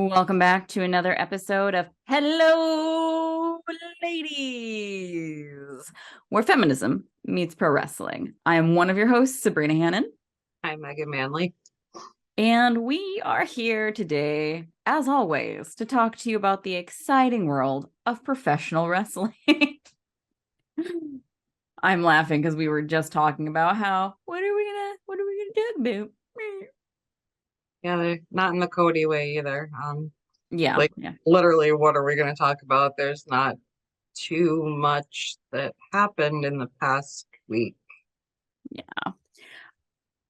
Welcome back to another episode of Hello Ladies, where feminism meets pro wrestling. I am one of your hosts, Sabrina Hannon, Hi, Megan Manley. and we are here today, as always, to talk to you about the exciting world of professional wrestling. I'm laughing because we were just talking about how what are we gonna talk about? Yeah, they're not in the Cody way either. Yeah, Like yeah. literally, what are we going to talk about? There's not too much that happened in the past week.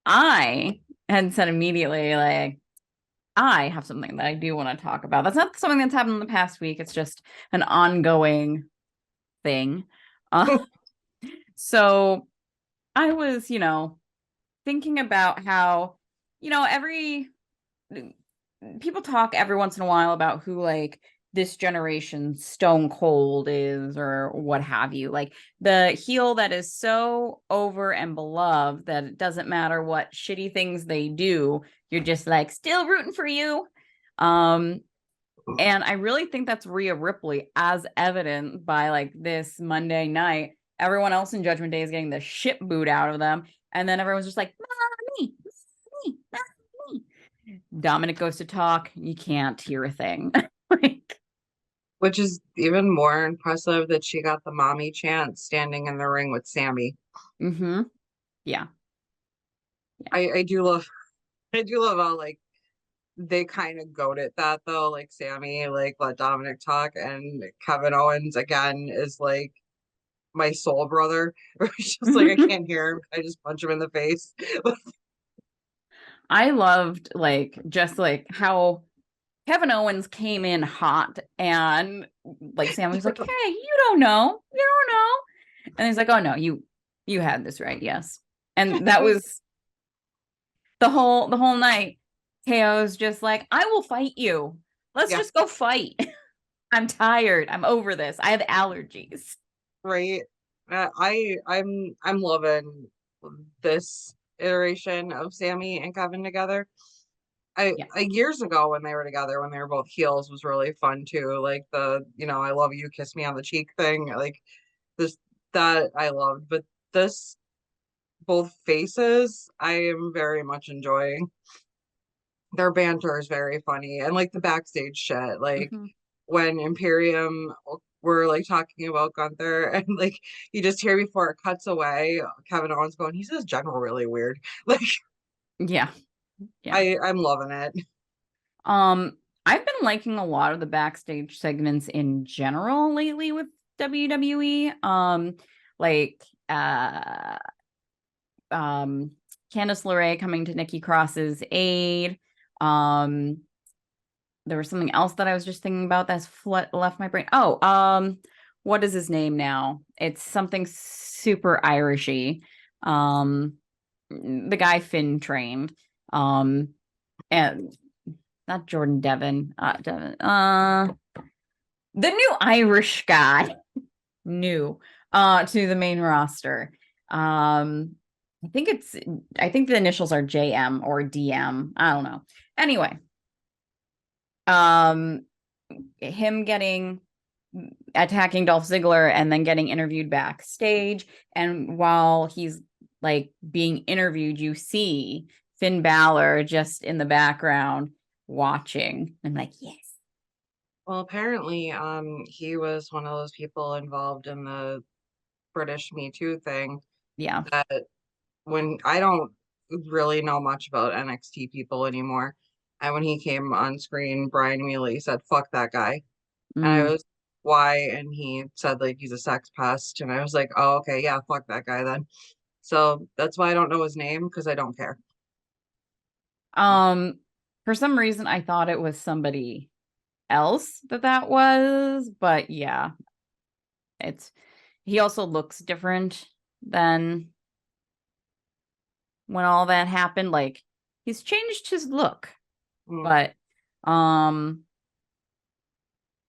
I had said immediately, like, I have something that I do want to talk about. That's not something that's happened in the past week. It's just an ongoing thing. Uh, so I was, thinking about how, every people talk every once in a while about who like this generation Stone Cold is or what have you. Like the heel that is so over and beloved that it doesn't matter what shitty things they do, you're just like still rooting for you. Um and I really think that's Rhea Ripley, as evident by like this Monday night. Everyone else in Judgment Day is getting the shit booed out of them. And then everyone's just like, mommy, mommy, mommy. Dominic goes to talk. You can't hear a thing. Like, Which is even more impressive that she got the mommy chant standing in the ring with Sammy. mm-hmm. Yeah. I do love I do love how like they kind of goaded that though. Like Sammy like let Dominic talk, and Kevin Owens again is like my soul brother. It's just like I can't hear him. I just punch him in the face. I loved like just like how Kevin Owens came in hot and like Sam was like, "Hey, you don't know. You don't know." And he's like, "Oh no, you had this right. Yes." And that was the whole night. KO's just like, "I will fight you. Let's Yeah, just go fight. I'm tired. I'm over this. I have allergies." right. I'm loving this iteration of Sammy and Kevin together. Yeah. Years ago when they were together, when they were both heels, was really fun too. Like the I love you, kiss me on the cheek thing. Like this that I loved, but this both faces I am very much enjoying. Their banter is very funny, and like the backstage shit, like Mm-hmm. when Imperium were like talking about Gunther, and like you just hear before it cuts away, Kevin Owens going, he says general really weird. Like Yeah. Yeah. I'm loving it. Um, I've been liking a lot of the backstage segments in general lately with WWE. Like um Candice LeRae coming to Nikki Cross's aid. Um, there was something else that I was just thinking about that's left my brain. Oh, what is his name now? It's something super Irishy. Um, the guy Finn trained. And not Jordan Devon. The new Irish guy, new to the main roster. Um, I think the initials are JM or DM. I don't know. Anyway, um, him getting attacking Dolph Ziggler and then getting interviewed backstage. And while he's like being interviewed, you see Finn Balor just in the background watching. I'm like, yes. Well, apparently, he was one of those people involved in the British Me Too thing Yeah. that when I don't really know much about NXT people anymore. And when he came on screen, Brian immediately said, fuck that guy. And I Mm. was, why? And he said, like, he's a sex pest. And I was like, oh, okay, yeah, fuck that guy then. So that's why I don't know his name because I don't care. Um, for some reason, I thought it was somebody else that was, but yeah, it's he also looks different than when all that happened. Like he's changed his look, Mm. but um,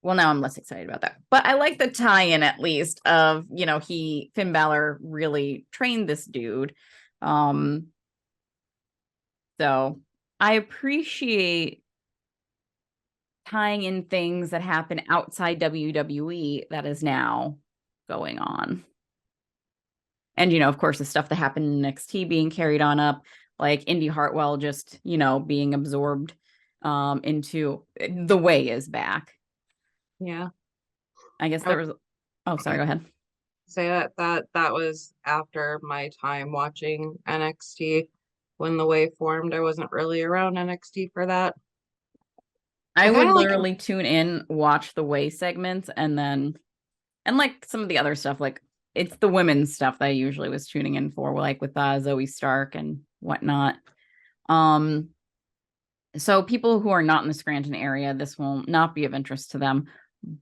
well, now I'm less excited about that. But I like the tie-in at least of Finn Balor really trained this dude. Um, so I appreciate tying in things that happen outside WWE that is now going on. And, of course, the stuff that happened in NXT being carried on up, like Indy Hartwell just, being absorbed into The Way is back. Yeah. I guess there was, oh, sorry, go ahead. Say that was after my time watching NXT when the Way formed. I wasn't really around NXT for that. I I kind would of like, literally tune in, watch the Way segments, and like some of the other stuff, like it's the women's stuff that I usually was tuning in for, like with Zoe Stark and whatnot. So people who are not in the Scranton area, this will not be of interest to them.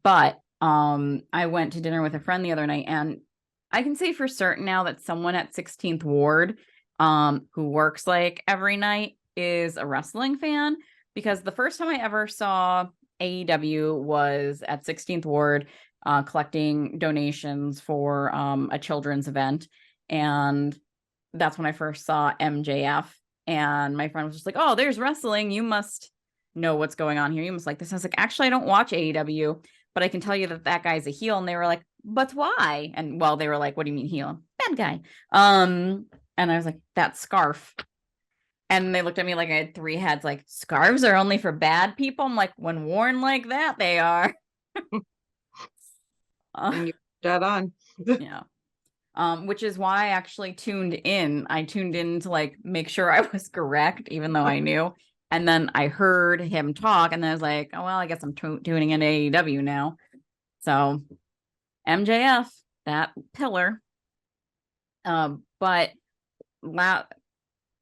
But I went to dinner with a friend the other night, and I can say for certain now that someone at 16th Ward, who works like every night, is a wrestling fan, because the first time I ever saw AEW was at 16th Ward, collecting donations for a children's event. And that's when I first saw MJF. And my friend was just like, "Oh, there's wrestling. You must know what's going on here. You must like this." I was like, "Actually, I don't watch AEW, but I can tell you that guy's a heel." And they were like, "But why?" And well, they were like, "What do you mean heel? Bad guy." And I was like, "That scarf." And they looked at me like I had three heads, like, "Scarves are only for bad people?" I'm like, "When worn like that, they are." and you dead on. Yeah. Which is why I actually tuned in. I tuned in to like make sure I was correct, even though I knew. And then I heard him talk, and then I was like, "Oh well, I guess I'm tuning in AEW now." So MJF, that pillar. But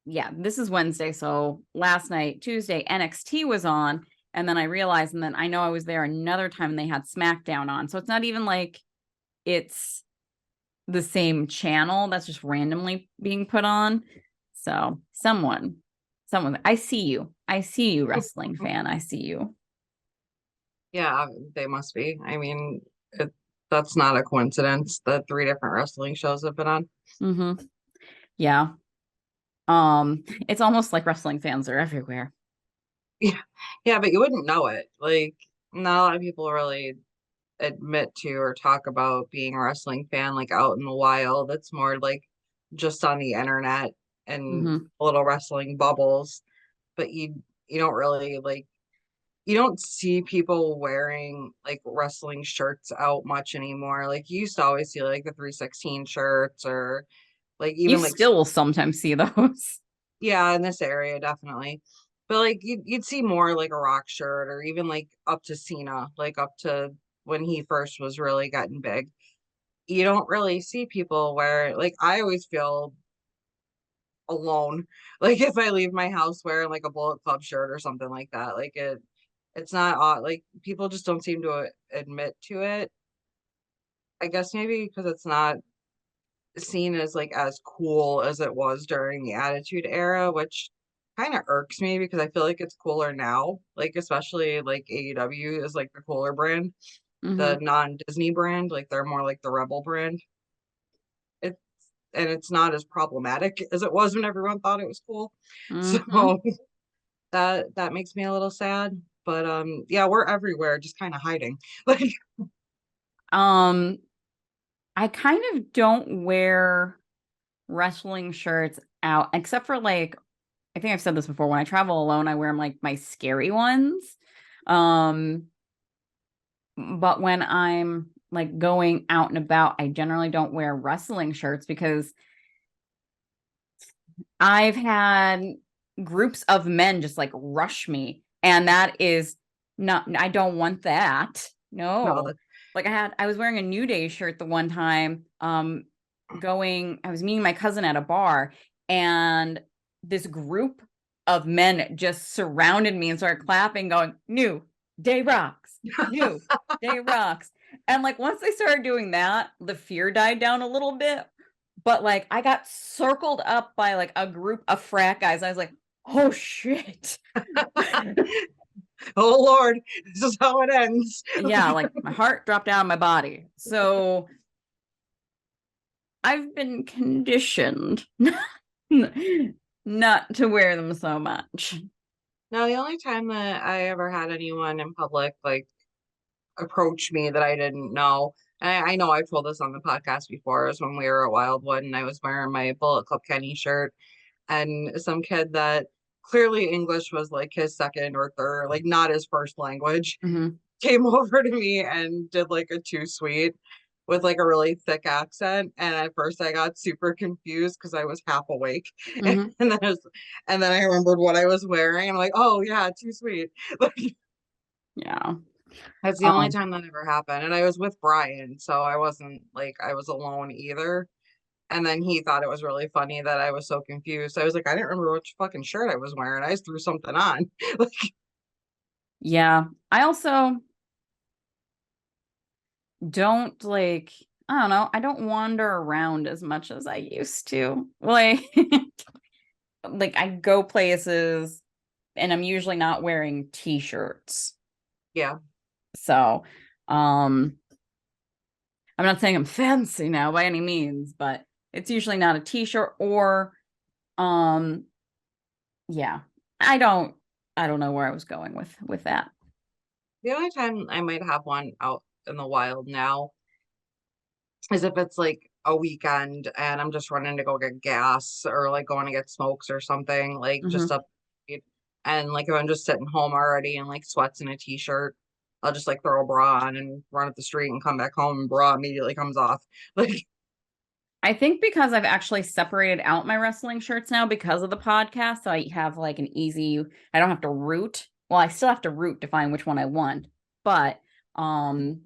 yeah, this is Wednesday. So last night, Tuesday, NXT was on, and then I realized, and then I know I was there another time, and they had SmackDown on. So it's not even like it's the same channel that's just randomly being put on. So someone, I see you, wrestling fan. I see you. Yeah, they must be. I mean, that's not a coincidence that three different wrestling shows have been on. Mm-hmm. Yeah. It's almost like wrestling fans are everywhere. Yeah, yeah, but you wouldn't know it. Like, not a lot of people really admit to or talk about being a wrestling fan like out in the wild. It's more like just on the internet and Mm-hmm. little wrestling bubbles. But you don't really like you don't see people wearing like wrestling shirts out much anymore. Like you used to always see like the 316 shirts or like You even like still will sometimes see those. yeah, in this area definitely. But like you'd see more like a rock shirt or even like up to Cena, like up to when he first was really getting big. You don't really see people wear like I always feel alone. Like if I leave my house wearing like a Bullet Club shirt or something like that. Like it's not odd. Like people just don't seem to admit to it. I guess maybe because it's not seen as like as cool as it was during the Attitude Era, which kind of irks me because I feel like it's cooler now. Like especially like AEW is like the cooler brand, the Mm-hmm. non-Disney brand, like they're more like the Rebel brand. It's and it's not as problematic as it was when everyone thought it was cool. So Mm-hmm. that makes me a little sad. But yeah, we're everywhere, just kind of hiding. Like Um, I kind of don't wear wrestling shirts out, except for like, I think I've said this before. When I travel alone, I wear like my scary ones. Um, but when I'm like going out and about, I generally don't wear wrestling shirts because I've had groups of men just like rush me, and that is not, I don't want that. no, No. Like I was wearing a New Day shirt the one time, I was meeting my cousin at a bar, and this group of men just surrounded me and started clapping, going, "New Day rocks, New Day rocks." And like once they started doing that, the fear died down a little bit. But like I got circled up by like a group of frat guys. I was like, "Oh shit." oh Lord, this is how it ends. Yeah, like my heart dropped out of my body. So I've been conditioned not to wear them so much. No, the only time that I ever had anyone in public like approach me that I didn't know, and I know I've told this on the podcast before, is when we were at Wildwood and I was wearing my Bullet Club Kenny shirt, and some kid that clearly English was like his second or third, like not his first language, Hmm. came over to me and did like a too sweet with like a really thick accent. And at first I got super confused because I was half awake. And Hmm. then and then I remembered what I was wearing. I'm like, oh yeah, too sweet. Like Yeah. that's the only Um, time that ever happened. And I was with Brian, so I wasn't like I was alone either. And then he thought it was really funny that I was so confused. I was like, I didn't remember which fucking shirt I was wearing. I just threw something on. Like, yeah. I also don't like, I don't know, I don't wander around as much as I used to. Like, like I go places and I'm usually not wearing t-shirts. yeah. So, um, I'm not saying I'm fancy now by any means, but it's usually not a t-shirt or, um, yeah. I don't, I don't know where I was going with that. The only time I might have one out in the wild now is if it's like a weekend and I'm just running to go get gas or like going to get smokes or something, like just Hmm. up and like if I'm just sitting home already and like sweats in a t-shirt, I'll just like throw a bra on and run up the street and come back home and bra immediately comes off. Like, I think because I've actually separated out my wrestling shirts now because of the podcast, so I have like an easy, I don't have to root. Well, I still have to root to find which one I want, but um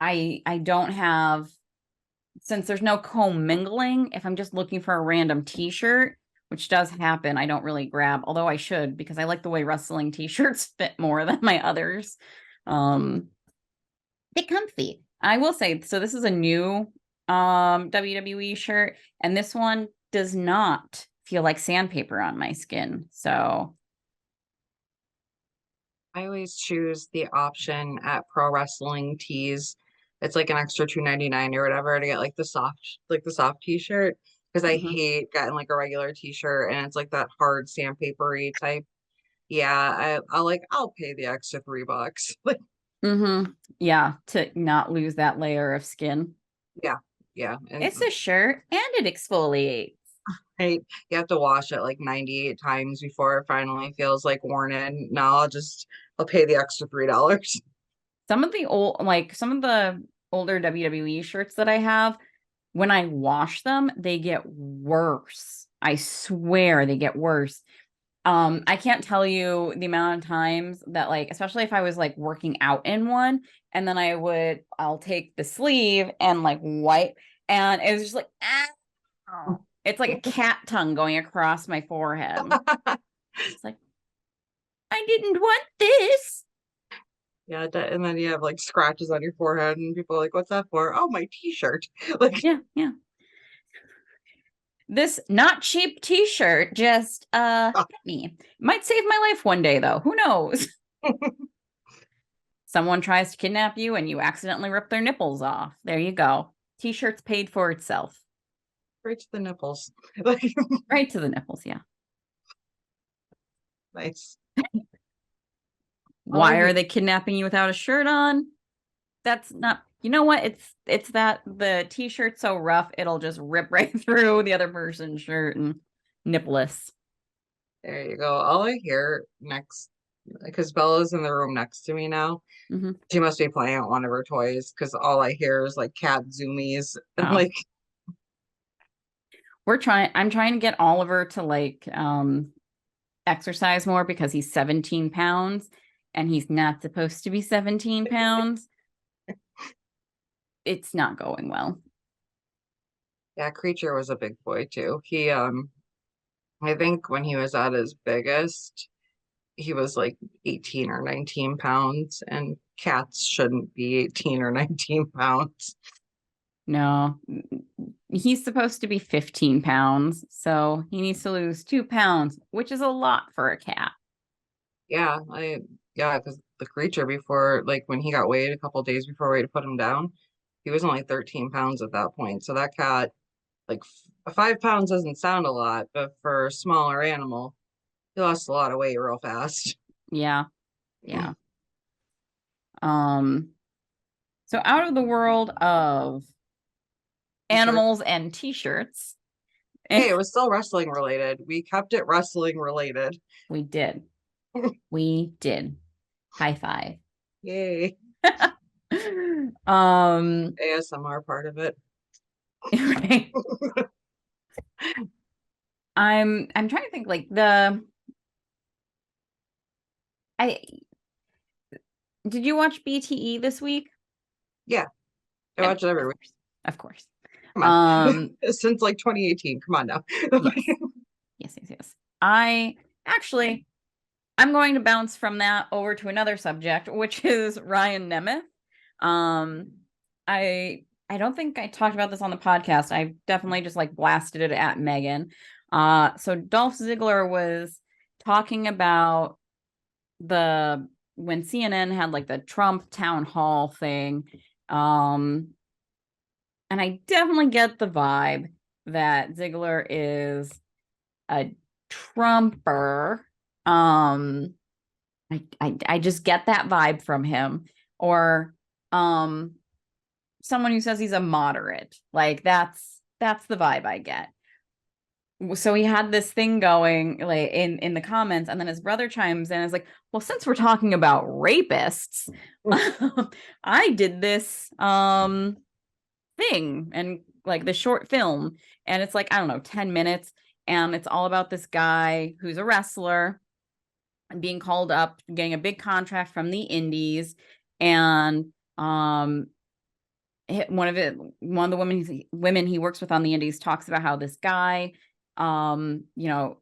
I don't have, since there's no commingling, if I'm just looking for a random t-shirt, which does happen, I don't really grab, although I should because I like the way wrestling t-shirts fit more than my others. Um Get comfy. I will say, so this is a new WWE shirt, and this one does not feel like sandpaper on my skin. So, I always choose the option at Pro Wrestling Tees. It's like an extra 2.99 or whatever to get like the soft t-shirt because I mhm. hate getting like a regular t-shirt and it's like that hard sandpapery type. Yeah, I'll pay the extra $3. Like, Mhm. Yeah, to not lose that layer of skin. yeah, yeah. And It's a shirt and it exfoliates. I you have to wash it like 98 times before it finally feels like worn in. No, I'll pay the extra $3. Some of the older WWE shirts that I have, when I wash them, they get worse. I swear they get worse. I can't tell you the amount of times that like, especially if I was like working out in one, and then I'll take the sleeve and like wipe, and it was just like, ow. It's like a cat tongue going across my forehead. It's like, I didn't want this. Yeah, and then you have like scratches on your forehead, and people are like, "What's that for?" Oh, my t-shirt. Like, Yeah, yeah. This not cheap t-shirt just hit me. Might save my life one day though. Who knows? Someone tries to kidnap you and you accidentally rip their nipples off. There you go. T-shirt's paid for itself. right to the nipples. Like, Right to the nipples, yeah. nice. All I Why are hear, they kidnapping you without a shirt on? That's not, you know what? It's that the t-shirt's so rough it'll just rip right through the other person's shirt and nipless. there you go. All I hear next, because Bella's in the room next to me now. Hmm. She must be playing with one of her toys because all I hear is like cat zoomies and Oh. like, I'm trying to get Oliver to like exercise more because he's 17 pounds and he's not supposed to be 17 pounds. It's not going well. yeah, Creature was a big boy too. I think when he was at his biggest, he was like 18 or 19 pounds, and cats shouldn't be 18 or 19 pounds. No, he's supposed to be 15 pounds, so he needs to lose 2 pounds, which is a lot for a cat. Yeah, yeah, because the Creature before, like when he got weighed a couple days before we had to put him down, he was only 13 pounds at that point. So that cat, like 5 pounds doesn't sound a lot, but for a smaller animal, He lost a lot of weight real fast. Yeah. Yeah. Um, so out of the world of T-shirt. animals and t-shirts, Hey, it was still wrestling related. We kept it wrestling related. we did. We did. High five. Yay. um ASMR part of it. right. I'm trying to think like the I did you watch BTE this week? Yeah, I Yeah, watch it every of week. course. Of course. Come on. Um Since like 2018. Come on now. yes. Yes, yes, yes. I actually I'm going to bounce from that over to another subject, which is Ryan Nemeth. Um, I don't think I talked about this on the podcast. I definitely just like blasted it at Megan. So Dolph Ziggler was talking about the when CNN had like the Trump town hall thing. Um, and I definitely get the vibe that Ziggler is a Trumper. Um, I just get that vibe from him. Or someone who says he's a moderate. Like that's the vibe I get. So he had this thing going like in the comments, and then his brother chimes in and is like, well, since we're talking about rapists, I did this thing and like the short film, and it's like, I don't know, 10 minutes, and it's all about this guy who's a wrestler being called up, getting a big contract from the indies, and one of the women he works with on the indies talks about how this guy you know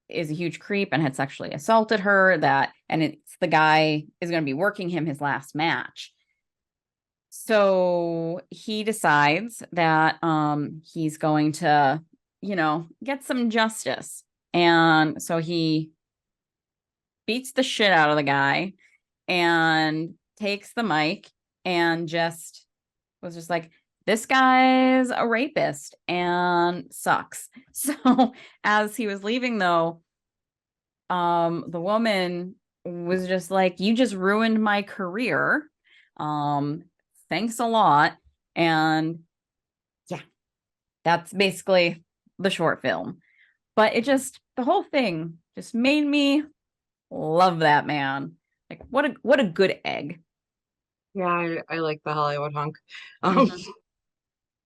is a huge creep and had sexually assaulted her, that and it's the guy is going to be working him his last match. So he decides that he's going to get some justice, and so he beats the shit out of the guy and takes the mic and just was just like, this guy's a rapist and sucks. So as he was leaving though, the woman was just like, you just ruined my career. Um, Thanks a lot. And yeah, that's basically the short film. But the whole thing just made me love that man. Like what a good egg. Yeah, I like the Hollywood hunk. Um, Mhm.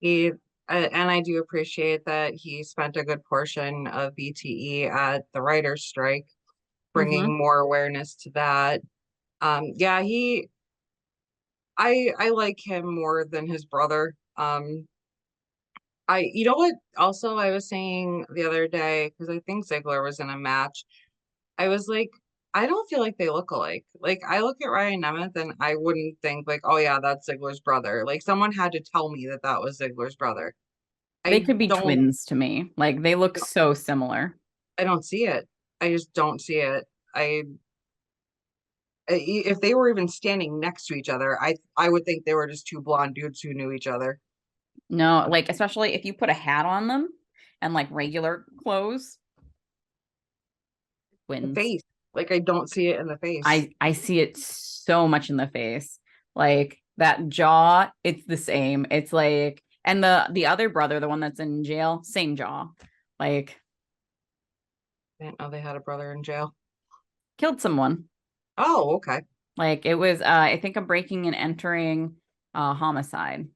he and I do appreciate that he spent a good portion of BTE at the writer's strike, bringing Mhm. more awareness to that. Yeah, I like him more than his brother. You know what? Also, I was saying the other day because I think Ziggler was in a match. I was like, I don't feel like they look alike. Like I look at Ryan Nemeth and I wouldn't think like, oh yeah, that's Ziggler's brother. Like someone had to tell me that that was Ziggler's brother. They I could be don't, twins to me. Like they look so similar. I don't see it. I just don't see it. I if they were even standing next to each other, I would think they were just two blonde dudes who knew each other. No, like especially if you put a hat on them and like regular clothes, The twins. face, like I don't see it in the face. I see it so much in the face. Like that jaw, it's the same. It's like, and the other brother, the one that's in jail, same jaw. Like I didn't know they had a brother in jail. killed someone. Oh, okay. Like it was I think a breaking and entering homicide.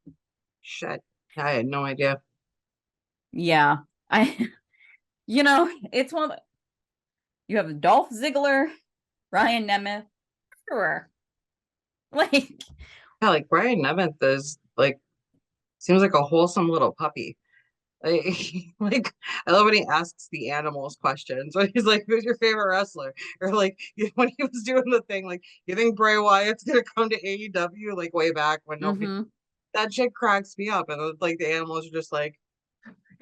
Shit. I had no idea. Yeah. I it's one of you have Dolph Ziggler, Ryan Nemeth, sure. Like, Yeah, like Brian Nemeth is like seems like a wholesome little puppy. Like, like I love when he asks the animals questions. When he's like, "Who's your favorite wrestler?" Or like when he was doing the thing, like, "You think Bray Wyatt's gonna come to AEW?" Like way back when nobody mm-hmm. that shit cracks me up, and like the animals are just like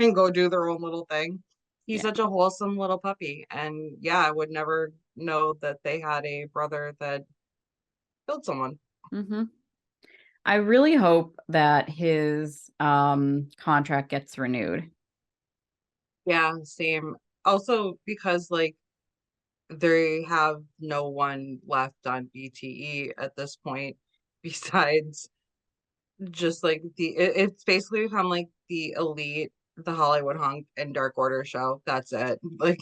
and go do their own little thing. He's Yeah. such a wholesome little puppy, and yeah, I would never know that they had a brother that killed someone. Mm-hmm. I really hope that his contract gets renewed. Yeah, same. Also, because like they have no one left on BTE at this point besides just like it's basically become like the elite, the Hollywood hunk and Dark Order show. That's it. Like,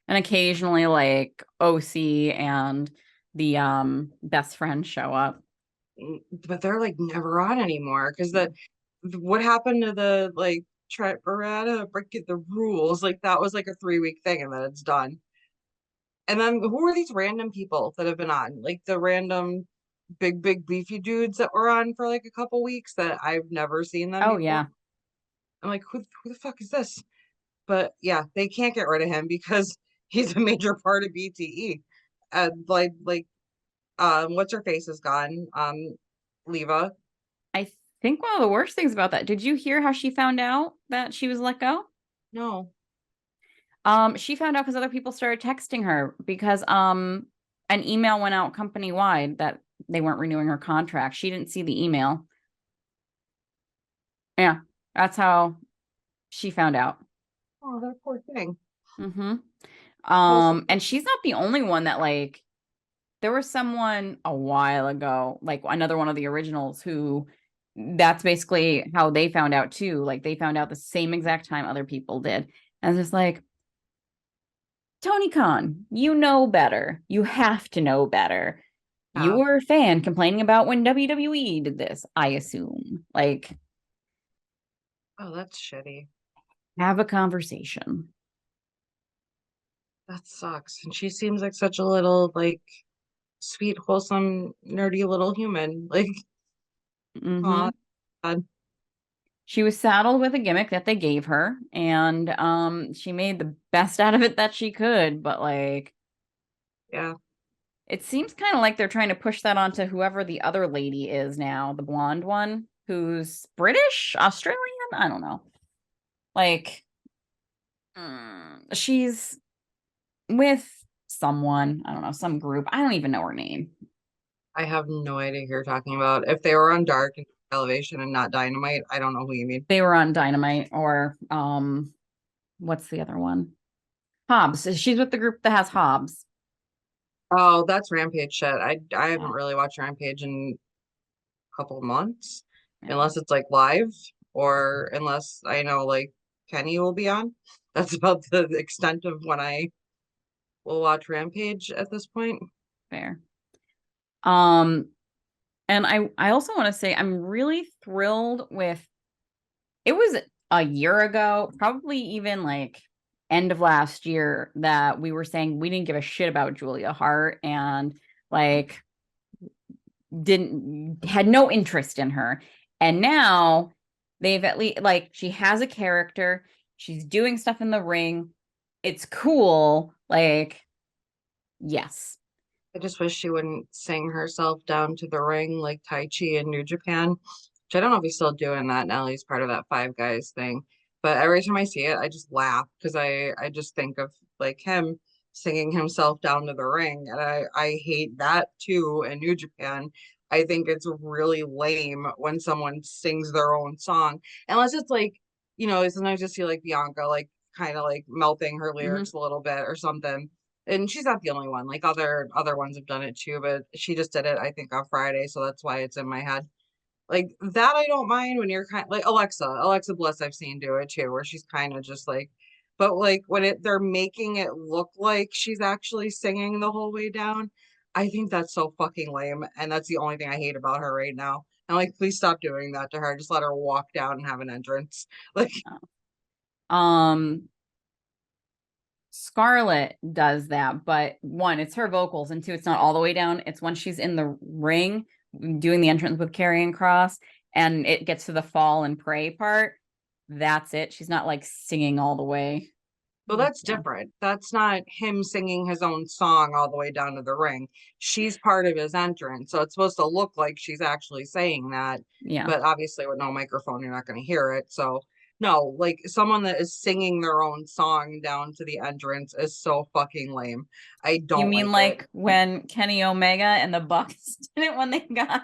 And occasionally like OC and the best friend show up. but they're like never on anymore because that what happened to the like Trent breaking the rules? Like that was like a 3 week thing and then it's done. And then who are these random people that have been on? Like the random big beefy dudes that were on for like a couple weeks that I've never seen them Oh before. yeah. I'm like, who the fuck is this? But yeah, they can't get rid of him because he's a major part of BTE. What's her face is gone. Leva. I think one of the worst things about that, did you hear how she found out that she was let go? No. She found out because other people started texting her because an email went out company wide that they weren't renewing her contract. She didn't see the email. Yeah, that's how she found out. Oh, that poor thing. Mm-hmm. Well, And she's not the only one that like there was someone a while ago, like another one of the originals who that's basically how they found out too. Like they found out the same exact time other people did. And it's just like, Tony Khan, you know better. You have to know better. You yeah. were a fan complaining about when WWE did this, I assume. Like, Oh, that's shitty. have a conversation. That sucks. And she seems like such a little like sweet, wholesome, nerdy little human. Like, Hmm. oh, God. She was saddled with a gimmick that they gave her, and she made the best out of it that she could. But like, Yeah. it seems kind of like they're trying to push that onto whoever the other lady is now, the blonde one, who's British, Australian. I don't know. Like, she's with someone. I don't know, some group. I don't even know her name. I have no idea who you're talking about. If they were on Dark and Elevation and not Dynamite, I don't know who you mean. They were on Dynamite or what's the other one? Hobbs. She's with the group that has Hobbs. Oh, that's Rampage shit. I haven't Yeah, really watched Rampage in a couple of months, yeah, unless it's like live or unless I know like Kenny will be on. That's about the extent of when I will watch Rampage at this point. fair. Um, and I also want to say I'm really thrilled with it was a year ago, probably even like end of last year that we were saying we didn't give a shit about Julia Hart and like didn't had no interest in her. And now they've at least like she has a character, she's doing stuff in the ring. It's cool. Like, yes. I just wish she wouldn't sing herself down to the ring like Tai Chi in New Japan, which I don't know if he's still doing that now. He's part of that Five Guys thing. But every time I see it, I just laugh because I just think of like him singing himself down to the ring. And I hate that too in New Japan. I think it's really lame when someone sings their own song, unless it's like, sometimes you see like Bianca like kind of like melting her Hmm. lyrics a little bit or something, and she's not the only one. Like other ones have done it too, but she just did it, I think, on Friday, so that's why it's in my head. Like that, I don't mind when you're kind like Alexa Bliss. I've seen do it too, where she's kind of just like, but like when they're making it look like she's actually singing the whole way down. I think that's so fucking lame, and that's the only thing I hate about her right now. And like, please stop doing that to her. Just let her walk down and have an entrance. Like, Um, Scarlett does that, but one, it's her vocals, and two, it's not all the way down. It's when she's in the ring doing the entrance with Karrion Cross, and it gets to the fall and pray part. That's it. She's not like singing all the way. well, that's Yeah. different. That's not him singing his own song all the way down to the ring. She's part of his entrance. So it's supposed to look like she's actually saying that. Yeah. But obviously, with no microphone, you're not going to hear it. So, no, like someone that is singing their own song down to the entrance is so fucking lame. I You don't mean like it. like when Kenny Omega and the Bucks did it when they got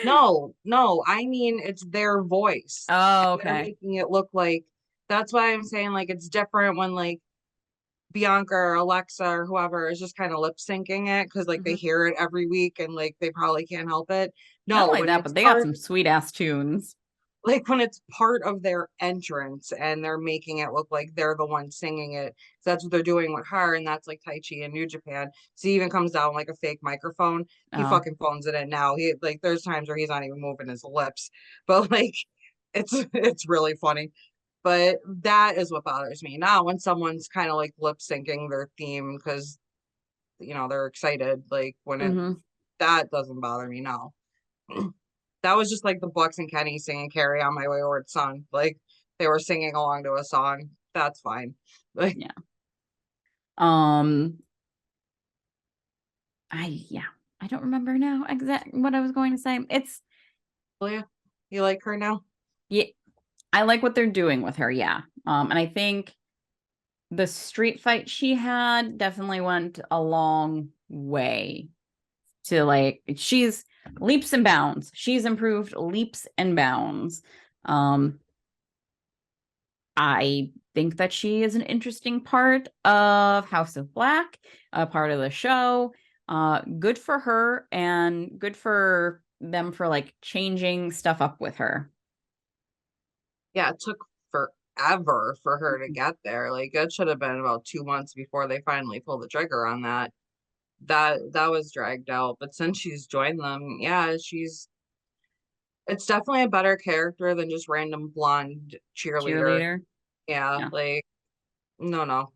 No, no, I mean, it's their voice. Oh, They're okay. making it look like that's why I'm saying like it's different when like Bianca or Alexa or whoever is just kind of lip syncing it because like they Mhm. hear it every week and like they probably can't help it. Not No, only when that, it's but they got part some sweet ass tunes. like when it's part of their entrance and they're making it look like they're the one singing it. So that's what they're doing with her, and that's like Tai Chi in New Japan. So he even comes down like a fake microphone. He Oh. fucking phones it in now. He like there's times where he's not even moving his lips, but like it's really funny. But that is what bothers me now when someone's kind of like lip syncing their theme because they're excited. Like when it Hmm. that doesn't bother me now. That was just like the Bucks and Kenny singing "Carry On My Wayward Son." Like they were singing along to a song. That's fine. Like, Yeah. Um, yeah, I don't remember now exact what I was going to say. It's Julia, you like her now? yeah, I like what they're doing with her, yeah. And I think the street fight she had definitely went a long way to like she's leaps and bounds. She's improved leaps and bounds. Um, I think that she is an interesting part of House of Black, a part of the show. Good for her and good for them for like changing stuff up with her. Yeah, it took forever for her to get there. Like it should have been about 2 months before they finally pulled the trigger on that. That was dragged out. But since she's joined them, yeah, it's definitely a better character than just random blonde cheerleader. Cheerleader. Yeah, Yeah. like no.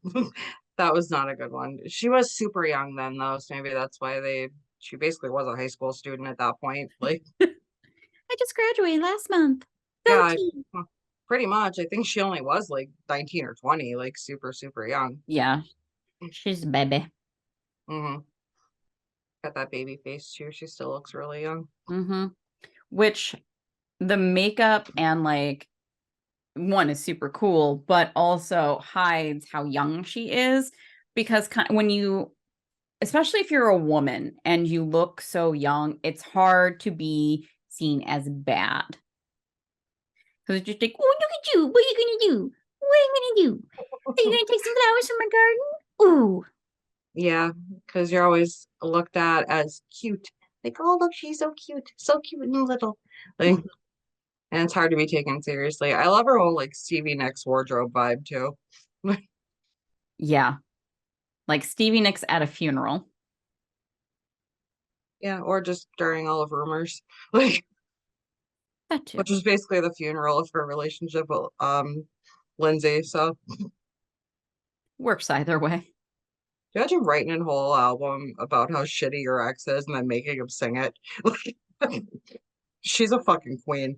That was not a good one. She was super young then though, so maybe that's why she basically was a high school student at that point. Like, I just graduated last month. yeah, Go team. pretty much. I think she only was like 19 or 20, like super, super young. Yeah, she's a baby. Hmm. Got that baby face too. She still looks really young. Hmm. Which the makeup and like one is super cool, but also hides how young she is because when you, especially if you're a woman and you look so young, it's hard to be seen as bad because it's just like, oh, look at you. What are you gonna do? What are you gonna do? Are you gonna take some flowers from my garden? Ooh. Yeah, because you're always looked at as cute. Like, oh, look, she's so cute and little. Like, and it's hard to be taken seriously. I love her whole like Stevie Nicks wardrobe vibe too. Yeah, like Stevie Nicks at a funeral. Yeah, or just during all of rumors. Like, That too. which was basically the funeral of her relationship with Lindsay. So Works either way. imagine writing a whole album about how shitty your ex is and then making him sing it. Like, she's a fucking queen.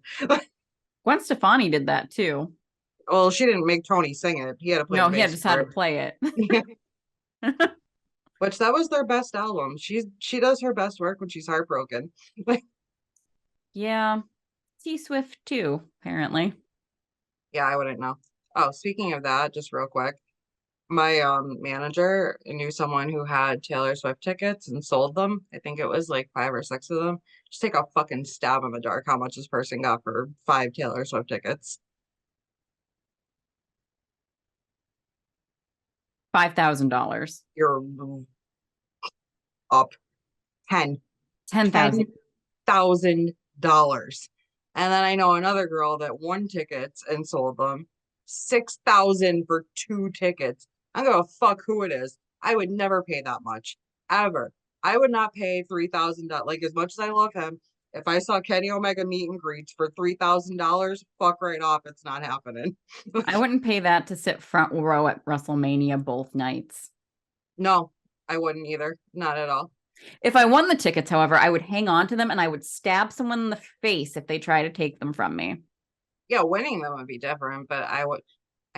Gwen Stefani did that too. Well, she didn't make Tony sing it. He had to play the No, he had bass just had to part. play it. Which that was their best album. She does her best work when she's heartbroken. Yeah, T Swift too, apparently. Yeah, I wouldn't know. Oh, speaking of that, just real quick, my manager knew someone who had Taylor Swift tickets and sold them. I think it was like 5 or 6 of them. Just take a fucking stab in the dark how much this person got for 5 Taylor Swift tickets. $5,000. You're up 10, ten 10,000. $10,000. And then I know another girl that won tickets and sold them 6,000 for 2 tickets. I don't give a fuck who it is. I would never pay that much ever. I would not pay $3,000. Like as much as I love him, if I saw Kenny Omega meet and greets for $3,000, fuck right off. It's not happening. I wouldn't pay that to sit front row at WrestleMania both nights. No, I wouldn't either. Not at all. If I won the tickets, however, I would hang on to them and I would stab someone in the face if they try to take them from me. Yeah, winning them would be different, but I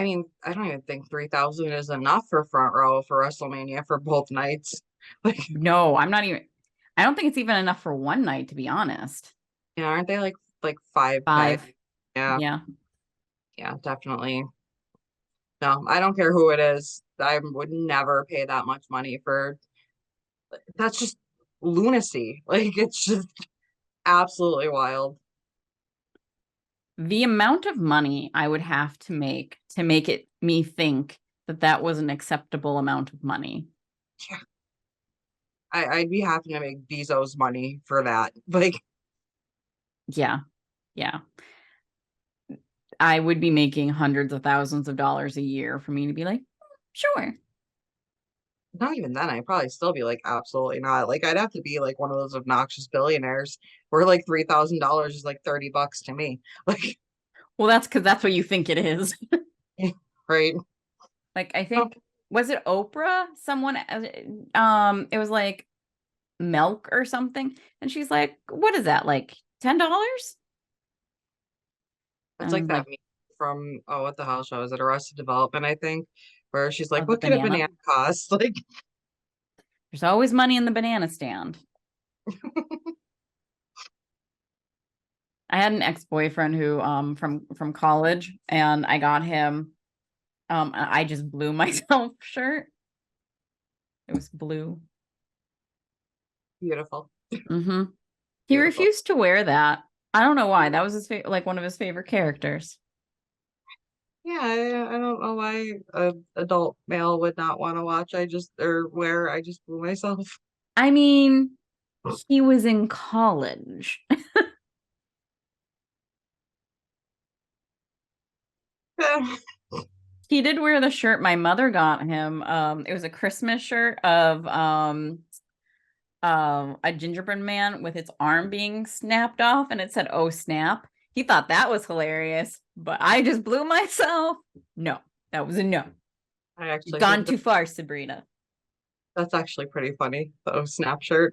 mean, I don't even think 3,000 is enough for front row for WrestleMania for both nights. Like, No, I'm not even, I don't think it's even enough for one night, to be honest. yeah, aren't they like 5K? Five. Yeah, Yeah. yeah, definitely. No, I don't care who it is. I would never pay that much money for that's just lunacy. Like it's just absolutely wild. The amount of money I would have to make it me think that was an acceptable amount of money. Yeah. I'd be happy to make Bezos money for that. Like, Yeah. Yeah. I would be making hundreds of thousands of dollars a year for me to be like, sure. not even then, I'd probably still be like, absolutely not. Like, I'd have to be like one of those obnoxious billionaires where like $3,000 is like $30 to me. Like, Well, that's because that's what you think it is. right? Like, I Oh, think, was it Oprah? Someone, it was like milk or something. And she's like, what is that? Like $10? it's And I like was that like, meme from, oh, what the hell show is it? Arrested Development, I think, where she's like, oh, the what could a banana. banana cost? Like, There's always money in the banana stand. I had an ex-boyfriend who from college, and I got him I just blew myself shirt. It was blue. beautiful, Mm-hmm. He beautiful. refused to wear that. I don't know why. That was his like one of his favorite characters. Yeah, I don't know why a adult male would not want to watch. I just or where I just blew myself. I mean, he was in college. He did wear the shirt my mother got him. It was a Christmas shirt of a gingerbread man with its arm being snapped off, and it said "Oh snap." He thought that was hilarious, but I just blew myself. No, that was a no. I You've actually gone think that too far, Sabrina. that's actually pretty funny. The oh snap shirt.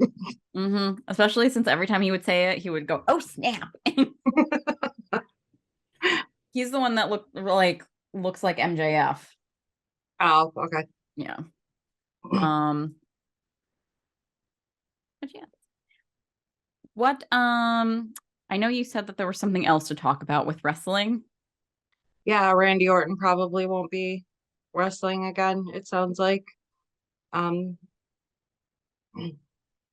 Especially since every time he would say it, he would go, "Oh snap." He's the one that looks like MJF. Oh, okay. Yeah. Um, but yeah. What I know you said that there was something else to talk about with wrestling. Yeah, Randy Orton probably won't be wrestling again, it sounds like. Um,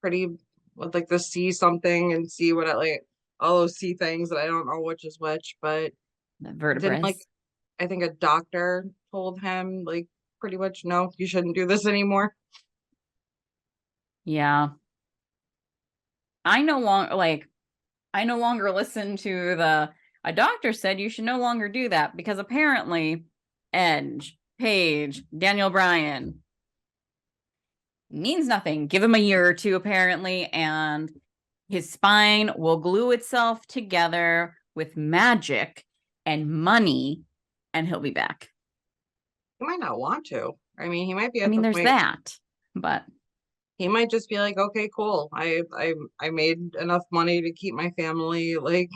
pretty would like to see something and see what I like all those see things that I don't know which is which, but The didn't like vertebrae. I think a doctor told him like pretty much no, you shouldn't do this anymore. Yeah. I no longer I no longer listen to the a doctor said you should no longer do that because apparently Edge, Paige, Daniel Bryan means nothing. Give him a year or two apparently, and his spine will glue itself together with magic and money, and he'll be back. He might not want to. I mean, he might be I at mean, the there's point that, but he might just be like, okay, cool. I made enough money to keep my family like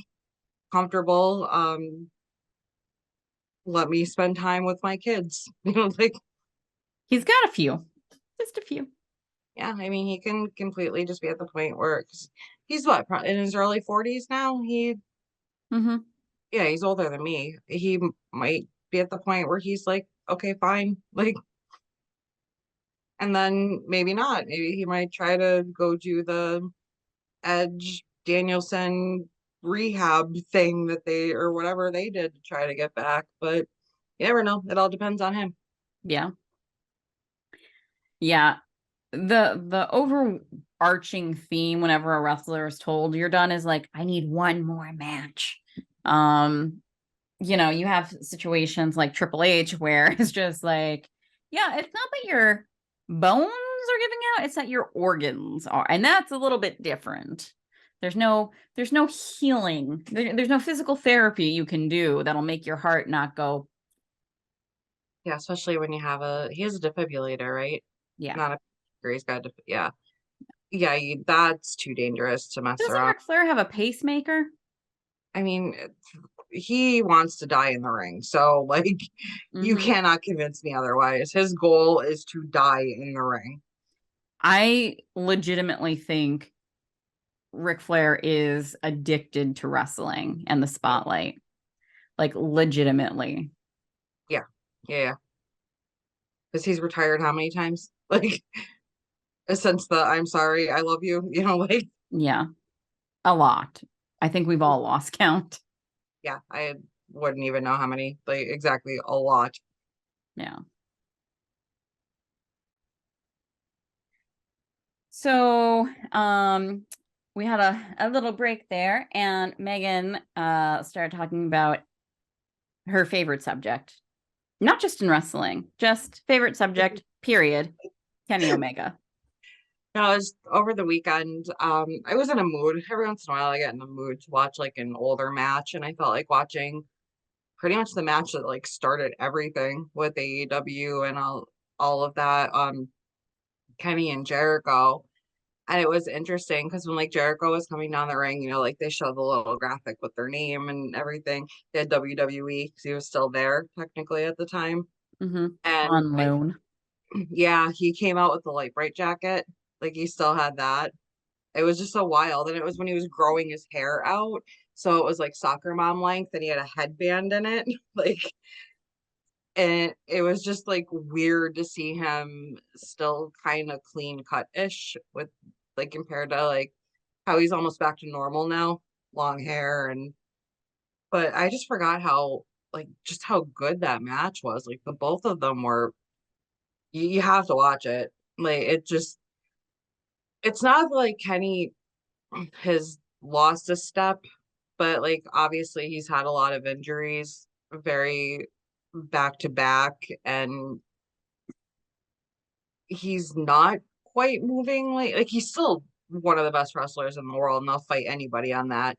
comfortable. Let me spend time with my kids. You know, like he's got a few, just a few. yeah, I mean, he can completely just be at the point where 'cause he's what, in his early 40s now. Mm-hmm. Yeah, he's older than me. He might be at the point where he's like, okay, fine. Like, and then maybe not. Maybe he might try to go do the Edge Danielson rehab thing that they or whatever they did to try to get back. But you never know. It all depends on him. Yeah, yeah. The overarching theme whenever a wrestler is told you're done is like, I need one more match. Um, you have situations like Triple H where it's just like, yeah, it's not that your bones are giving out, it's that your organs are. And that's a little bit different. There's no healing. There's no physical therapy you can do that'll make your heart not go, Yeah, especially when you have he has a defibrillator, right? yeah. Not he's got yeah. Yeah, that's too dangerous to mess Doesn't around. Ric Flair have a pacemaker? I mean, he wants to die in the ring. So, like, you Hmm. cannot convince me otherwise. His goal is to die in the ring. I legitimately think Ric Flair is addicted to wrestling and the spotlight. Like legitimately. Yeah. Yeah. Because he's retired how many times? Like, since the I'm sorry, I love you, like, Yeah. A lot. I think we've all lost count. yeah, I wouldn't even know how many, like, exactly a lot. Yeah. So, we had a little break there, and Megan started talking about her favorite subject, not just in wrestling, just favorite subject, period. Kenny Omega. No, it was over the weekend. I was in a mood. Every once in a while, I get in the mood to watch like an older match, and I felt like watching pretty much the match that like started everything with AEW and all of that. Kenny and Jericho. And it was interesting because when like Jericho was coming down the ring, like they showed the little graphic with their name and everything. They had WWE because he was still there technically at the time. Mm-hmm. And On loan. yeah, he came out with the light bright jacket. Like he still had that. It was just so wild. And it was when he was growing his hair out. So it was like soccer mom length and he had a headband in it. Like, and it was just like weird to see him still kind of clean cut-ish with like compared to like how he's almost back to normal now, long hair. And but I just forgot how like just how good that match was. Like the both of them were you have to watch it. Like it's not like Kenny has lost a step, but like obviously he's had a lot of injuries, very back to back, and he's not quite moving like he's still one of the best wrestlers in the world, and they'll fight anybody on that.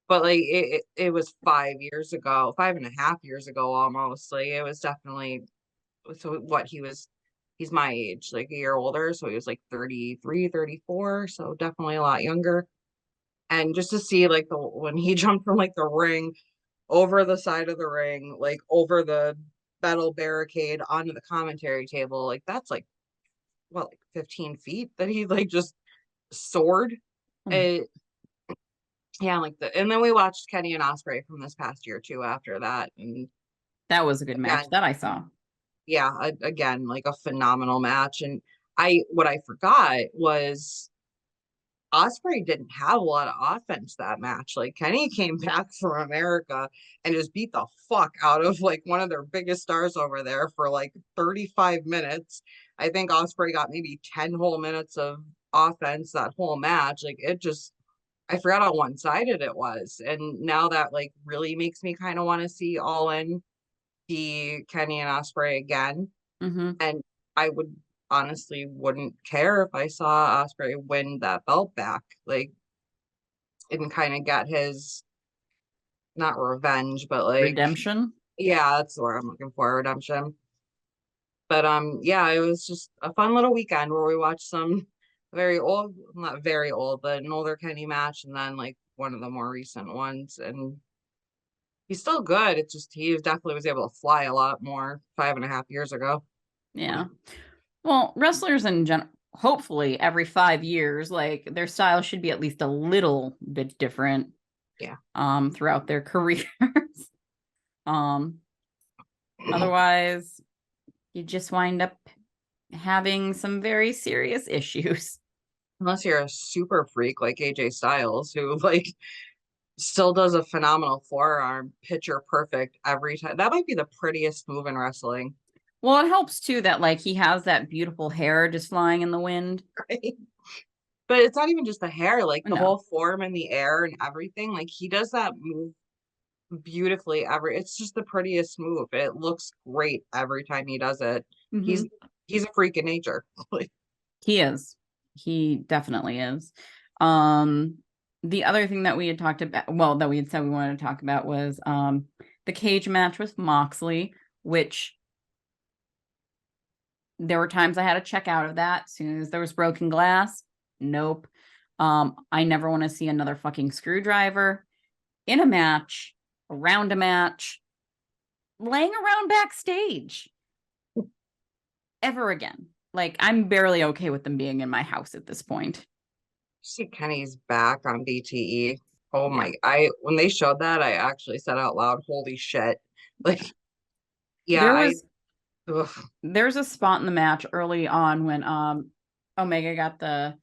But like it was 5 years ago, 5.5 years ago almost. Like it was definitely so what he's my age, like a year older. So he was like 33, 34. So definitely a lot younger. And just to see like the when he jumped from like the ring over the side of the ring, like over the metal barricade onto the commentary table, like that's like what, like 15 feet that he like just soared. Mm. It, yeah, like and then we watched Kenny and Osprey from this past year too after that. And That was a good match again, that I saw. yeah, again, like a phenomenal match. And what I forgot was Osprey didn't have a lot of offense that match. Like Kenny came back from America and just beat the fuck out of like one of their biggest stars over there for like 35 minutes. I think Osprey got maybe 10 whole minutes of offense that whole match. Like it just I forgot how one-sided it was. And now that like really makes me kind of want to see All In be Kenny and Osprey again. Mm-hmm. And I would honestly wouldn't care if I saw Osprey win that belt back, like and kind of get his not revenge, but like Redemption. yeah, that's the word I'm looking for, redemption. But yeah, it was just a fun little weekend where we watched some very old, not very old, but an older Kenny match and then like one of the more recent ones. And he's still good. It's just he definitely was able to fly a lot more 5.5 years ago. Yeah. Well, wrestlers in general, hopefully every 5 years, like their style should be at least a little bit different Yeah. throughout their careers. um Otherwise you just wind up having some very serious issues. Unless you're a super freak like AJ Styles, who like still does a phenomenal forearm, picture perfect every time. That might be the prettiest move in wrestling, Well, it helps too that like he has that beautiful hair just flying in the wind. right? But it's not even just the hair, like the No. whole form in the air and everything. Like he does that move beautifully every it's just the prettiest move. It looks great every time he does it. Hmm. He's he's a freak in nature. Like He is. He definitely is. Um, the other thing that we had talked about, well, that we had said we wanted to talk about was the cage match with Moxley, which there were times I had to check out of that as soon as there was broken glass. Nope. I never want to see another fucking screwdriver in a match, around a match, laying around backstage ever again. Like, I'm barely okay with them being in my house at this point. see Kenny's back on BTE. Oh Yeah. my, I when they showed that, I actually said out loud, holy shit. Like, yeah, There I was ugh, there's a spot in the match early on when Omega got the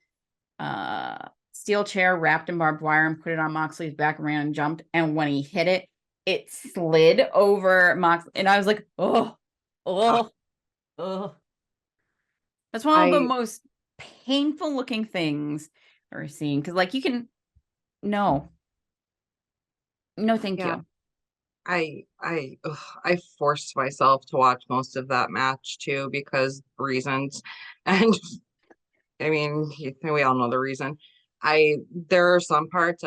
steel chair wrapped in barbed wire and put it on Moxley's back, ran and jumped, and when he hit it, it slid over Moxley, and I was like, oh, uh, oh, oh. That's one of the I most painful looking things that we're seeing. Because like you can no, no, thank Yeah. you. I forced myself to watch most of that match too because reasons. And I mean, we all know the reason. There are some parts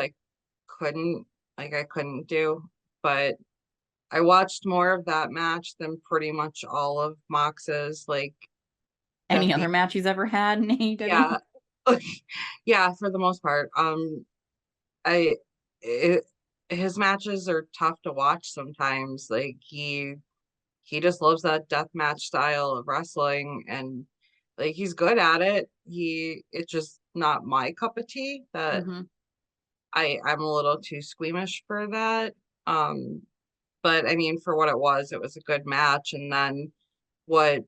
couldn't I couldn't do, but I watched more of that match than pretty much all of Mox's like Any Becky. other match he's ever had in AEW? Yeah. Yeah, for the most part. I it, his matches are tough to watch sometimes. Like he just loves that death match style of wrestling, and like he's good at it. It's just not my cup of tea. That Mm-hmm. I'm a little too squeamish for that. Um, but I mean, for what it was a good match. And then what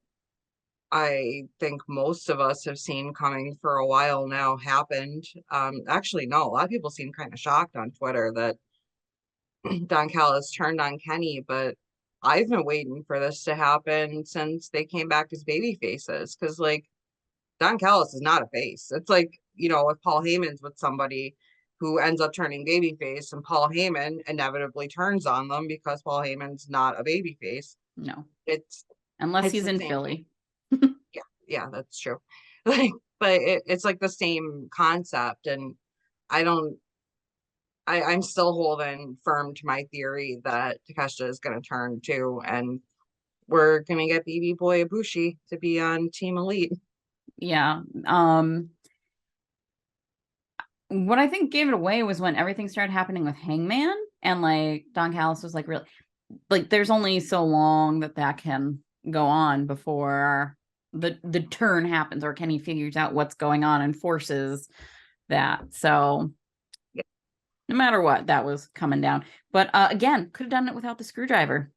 I think most of us have seen coming for a while now happened. Actually, no, a lot of people seem kind of shocked on Twitter that Don Callis turned on Kenny, but I've been waiting for this to happen since they came back as baby faces. Because like Don Callis is not a face. It's like, if Paul Heyman's with somebody who ends up turning babyface, and Paul Heyman inevitably turns on them because Paul Heyman's not a babyface. No, It's unless it's he's the in same. Philly. Yeah, yeah, that's true. Like, but it's like the same concept, and I don't. I'm still holding firm to my theory that Takeshita is going to turn too, and we're going to get BB Boy Ibushi to be on Team Elite. Yeah. What I think gave it away was when everything started happening with Hangman and like Don Callis was like really like there's only so long that can go on before the turn happens or Kenny figures out what's going on and forces that. So Yeah. no matter what, that was coming down. But again, could have done it without the screwdriver.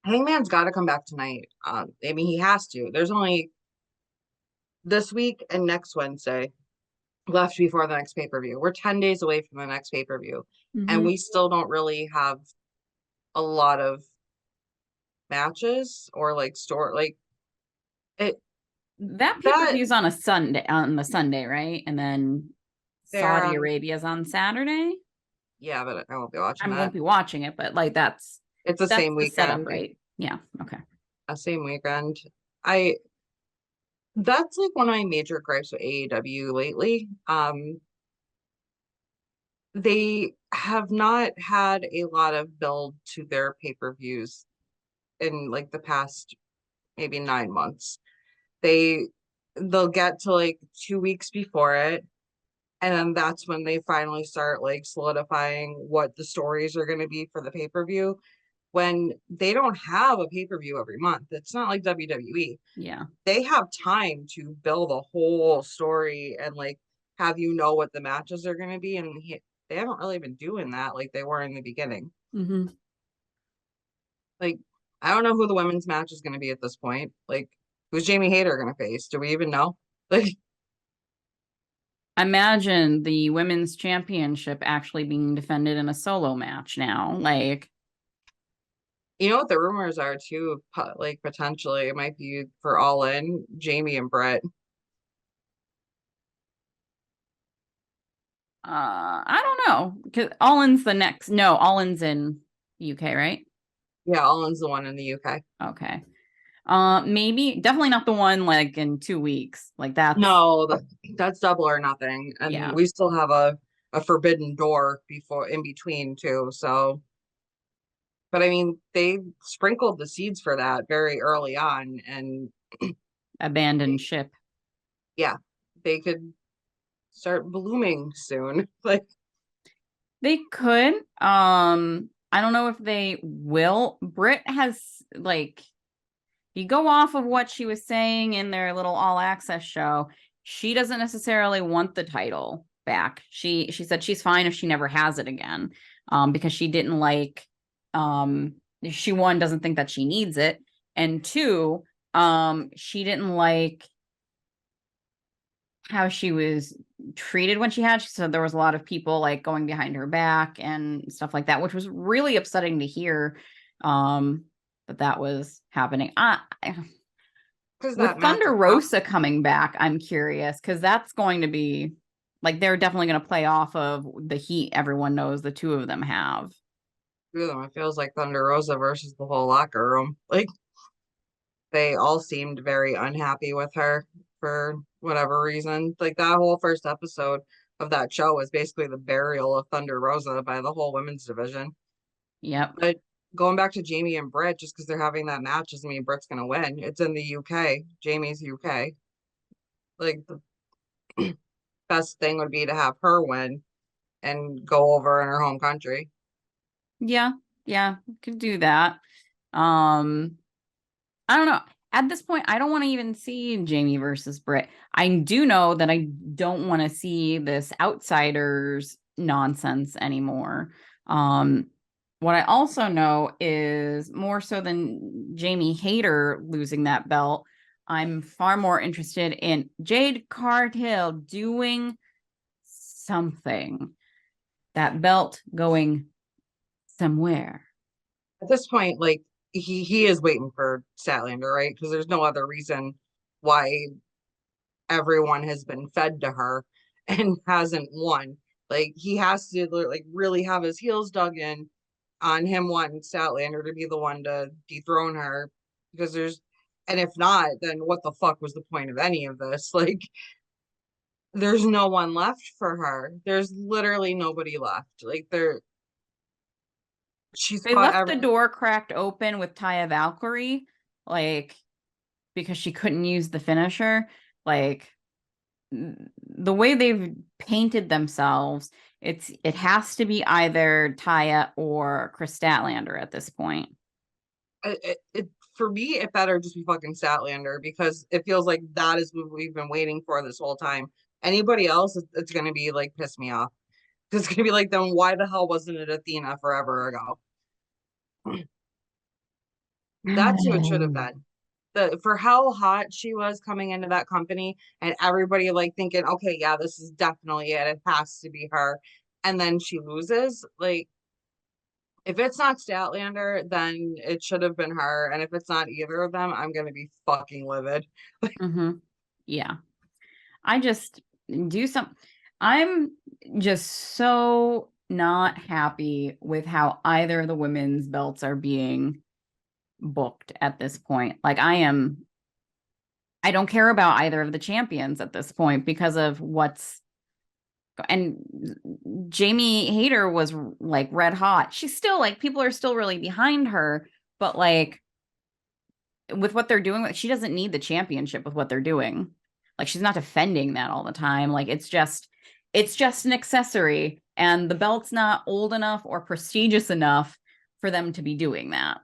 Hangman's got to come back tonight. I mean, he has to. There's only this week and next Wednesday left before the next pay per view. We're 10 days away from the next pay per view, and Mm-hmm. we still don't really have a lot of matches or like store like it That that pay-per-view is on the Sunday, right? And then they're Saudi on. Arabia's on Saturday. Yeah, but I won't be watching I won't that. be watching it, but like that's It's the that's same the setup, weekend. right? Yeah. Okay. Same weekend. I That's like one of my major gripes with AEW lately. They have not had a lot of build to their pay-per-views in like the past maybe 9 months. They they'll get to like 2 weeks before it, and then that's when they finally start like solidifying what the stories are going to be for the pay-per-view. When they don't have a pay-per-view every month, it's not like WWE. Yeah. They have time to build a whole story and like have what the matches are going to be, and they haven't really been doing that like they were in the beginning. Mm-hmm. Like, I don't know who the women's match is going to be at this point. Like, who's Jamie Hayter going to face? Do we even know? Like, Imagine the women's championship actually being defended in a solo match now. Like, you know what the rumors are too? Like, potentially it might be for All In, Jamie and Brett. I don't know. Because Allin's the next. No, Allin's in UK, right? Yeah, All In's the one in the UK. Okay. Maybe definitely not the one like in 2 weeks. Like that's No, that's Double or Nothing, and yeah. we still have a Forbidden Door before in between too. So, but I mean, they sprinkled the seeds for that very early on, and Abandoned they, ship. yeah, they could start blooming soon. Like, They could. I don't know if they will. Britt has like you go off of what she was saying in their little all access show, she doesn't necessarily want the title back. She said she's fine if she never has it again. Because she didn't like she one doesn't think that she needs it. And two, she didn't like how she was treated when she had. She said there was a lot of people like going behind her back and stuff like that, which was really upsetting to hear. That was happening. because With that match Thunder with Rosa coming back, I'm curious because that's going to be like they're definitely going to play off of the heat everyone knows the two of them have. two of them, it feels like Thunder Rosa versus the whole locker room. Like they all seemed very unhappy with her for whatever reason. Like that whole first episode of that show was basically the burial of Thunder Rosa by the whole women's division. Yep. But going back to Jamie and Britt, just because they're having that match doesn't mean Britt's gonna win. It's in the UK. Jamie's UK. Like the best thing would be to have her win and go over in her home country. Yeah. Yeah. Could do that. Um, I don't know. At this point, I don't want to even see Jamie versus Britt. I do know that I don't want to see this outsiders nonsense anymore. Um, what I also know is more so than Jamie Hayter losing that belt, I'm far more interested in Jade Cargill doing something. That belt going somewhere. At this point, like he is waiting for Statlander, right? Because there's no other reason why everyone has been fed to her and hasn't won. Like he has to like really have his heels dug in on him wanting Statlander to be the one to dethrone her because there's and if not, then what the fuck was the point of any of this? Like there's no one left for her. There's literally nobody left. Like there she's They fought left the every door cracked open with Taya Valkyrie, like because she couldn't use the finisher. Like the way they've painted themselves, it has to be either Taya or Chris Statlander at this point. it for me it better just be fucking Statlander because it feels like that is what we've been waiting for this whole time. Anybody else, it's gonna be like piss me off. It's gonna be like, then why the hell wasn't it Athena forever ago? That's who it should have been. For how hot she was coming into that company and everybody like thinking, okay, yeah, this is definitely it. It has to be her. And then she loses. Like, if it's not Statlander, then it should have been her. And if it's not either of them, I'm gonna be fucking livid. Mm-hmm. Yeah. I just do some I'm just so not happy with how either of the women's belts are being booked at this point. Like I don't care about either of the champions at this point because of what's and Jamie Hayter was like red hot. She's still like people are still really behind her, but like with what they're doing, she doesn't need the championship with what they're doing. Like she's not defending that all the time. Like it's just an accessory and the belt's not old enough or prestigious enough for them to be doing that.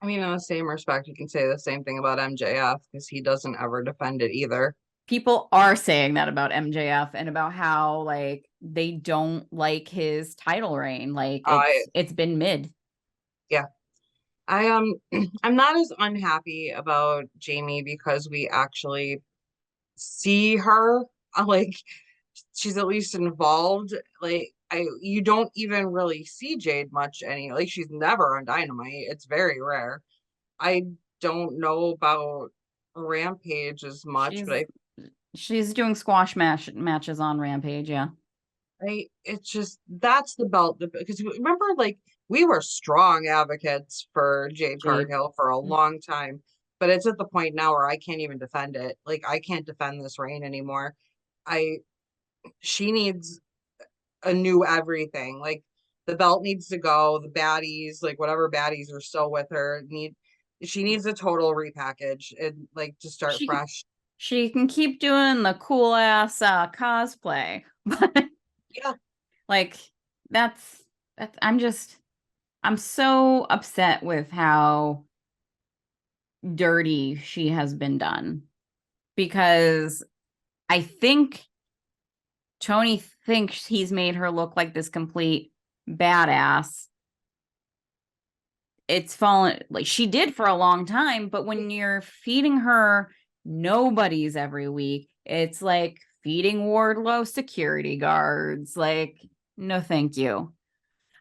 I mean, in the same respect, you can say the same thing about MJF because he doesn't ever defend it either. People are saying that about MJF and about how like they don't like his title reign. Like I it's been mid. Yeah. I I'm not as unhappy about Jamie because we actually see her like she's at least involved. Like I you don't even really see Jade much any like she's never on Dynamite. It's very rare. I don't know about Rampage as much, but She's she's doing squash matches on Rampage, yeah. it's just that's the belt because remember like we were strong advocates for Jade Jade. Cargill for a long time, but it's at the point now where I can't even defend it. Like I can't defend this reign anymore. I She needs a new everything. Like the belt needs to go. The baddies, like whatever baddies are still with her, need she needs a total repackage and like to start She fresh. she can keep doing the cool ass cosplay, but Yeah, like that's I'm so upset with how dirty she has been done because I think Tony thinks he's made her look like this complete badass. It's fallen like she did for a long time, but when you're feeding her nobodies every week, it's like feeding Wardlow security guards. Like, no, thank you.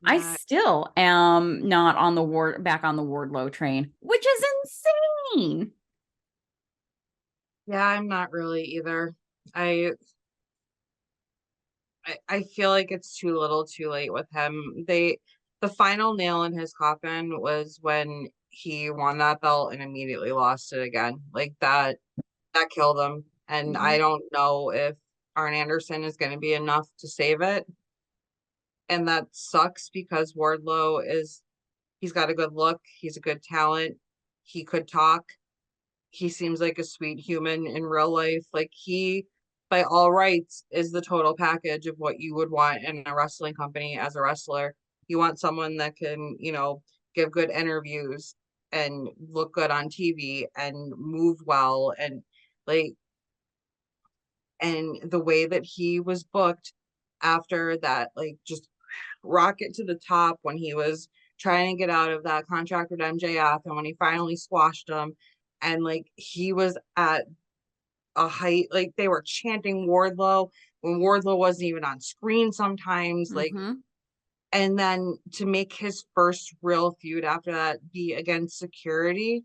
I yeah. still am not on the Ward back on the Wardlow train, which is insane. Yeah, I'm not really either. I I feel like it's too little too late with him. The final nail in his coffin was when he won that belt and immediately lost it again. Like that killed him. And I Mhm. don't know if Arn Anderson is going to be enough to save it. And that sucks because Wardlow is he's got a good look, he's a good talent, he could talk, he seems like a sweet human in real life. Like he, by all rights, is the total package of what you would want in a wrestling company as a wrestler. You want someone that can, give good interviews and look good on TV and move well and like and the way that he was booked after that like just rocket to the top when he was trying to get out of that contract with MJF and when he finally squashed him and like he was at a height like they were chanting Wardlow when Wardlow wasn't even on screen sometimes like Mhm. and then to make his first real feud after that be against security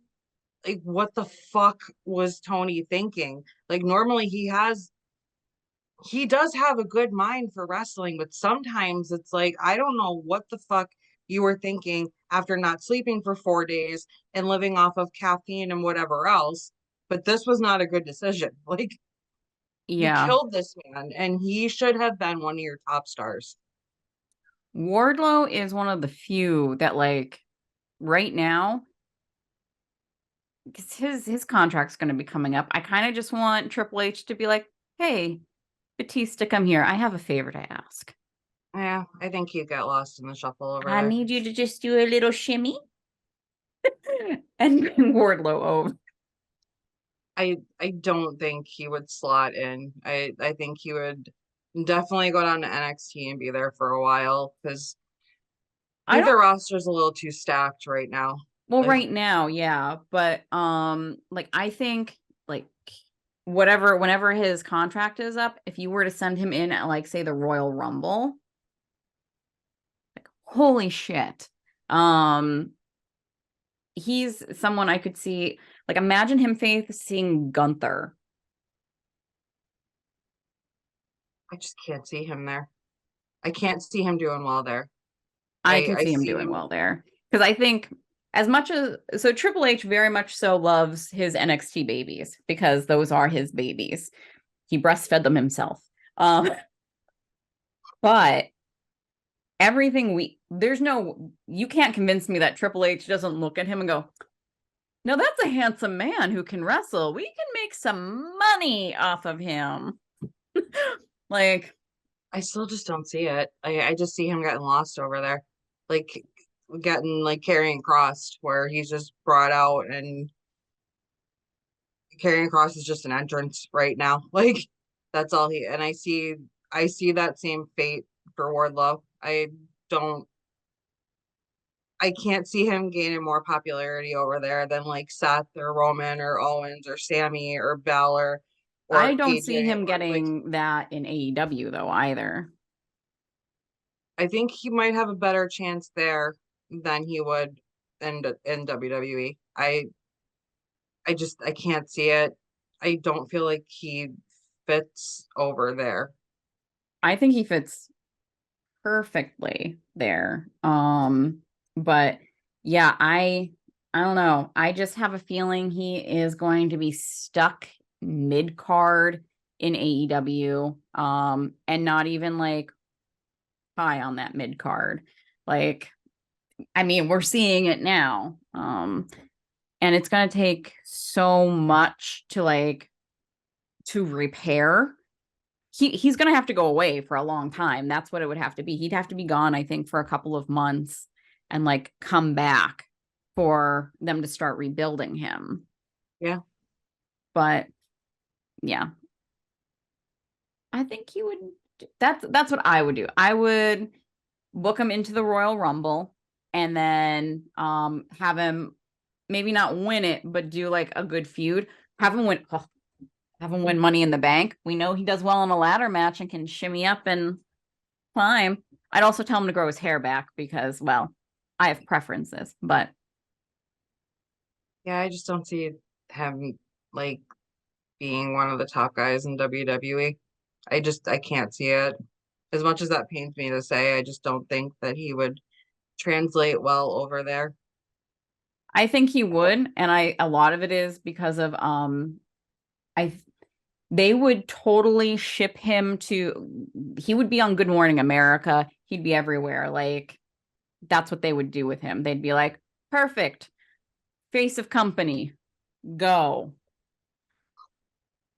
like what the fuck was Tony thinking like normally he does have a good mind for wrestling, but sometimes it's like, I don't know what the fuck you were thinking after not sleeping for 4 days and living off of caffeine and whatever else. But this was not a good decision. Like, you Yeah. killed this man, and he should have been one of your top stars. Wardlow is one of the few that like right now, because his contract's going to be coming up. I kind of just want Triple H to be like, "Hey, Batista, come here. I have a favor to ask. Yeah, I think he got lost in the shuffle over I there. need you to just do a little shimmy and bring Wardlow over." I don't think he would slot in. I think he would definitely go down to NXT and be there for a while because I I think the don't. roster's a little too stacked right now. Well, Like right now, yeah, but like I think like whenever his contract is up, if you were to send him in at like say the Royal Rumble, holy shit. Um, he's someone I could see like imagine him facing Gunther. I just can't see him there. I can't see him doing well there. I I can I see him see doing him. well there because I think as much as so Triple H very much so loves his NXT babies because those are his babies. He breastfed them himself. Um, but everything we there's no you can't convince me that Triple H doesn't look at him and go, "No, that's a handsome man who can wrestle. We can make some money off of him." Like I still just don't see it. I just see him getting lost over there, like getting like carrying crossed, where he's just brought out and carrying cross is just an entrance right now. Like that's all he. And I see that same fate for Wardlow. Don't. I can't see him gaining more popularity over there than like Seth or Roman or Owens or Sammy or Balor I or don't see AJ him or like getting that in AEW though either. I think he might have a better chance there than he would in WWE. I can't see it. I don't feel like he fits over there. I think he fits perfectly there. But yeah, I don't know. I just have a feeling he is going to be stuck mid card in AEW, and not even like high on that mid card. Like, I mean, we're seeing it now. And it's gonna take so much to like to repair. He's gonna have to go away for a long time. That's what it would have to be. He'd have to be gone, I think, for a couple of months and like come back for them to start rebuilding him. Yeah. But yeah, I think he would that's what I would do. I would book him into the Royal Rumble and then have him maybe not win it, but do like a good feud. Have him win have him win Money in the Bank. We know he does well in a ladder match and can shimmy up and climb. I'd also tell him to grow his hair back because, well, I have preferences, but. Yeah, I just don't see him like being one of the top guys in WWE. I can't see it. As much as that pains me to say, I just don't think that he would translate well over there. I think he would, and a lot of it is because of I they would totally ship him to he would be on Good Morning America. He'd be everywhere. Like that's what they would do with him. They'd be like, perfect, face of company, go.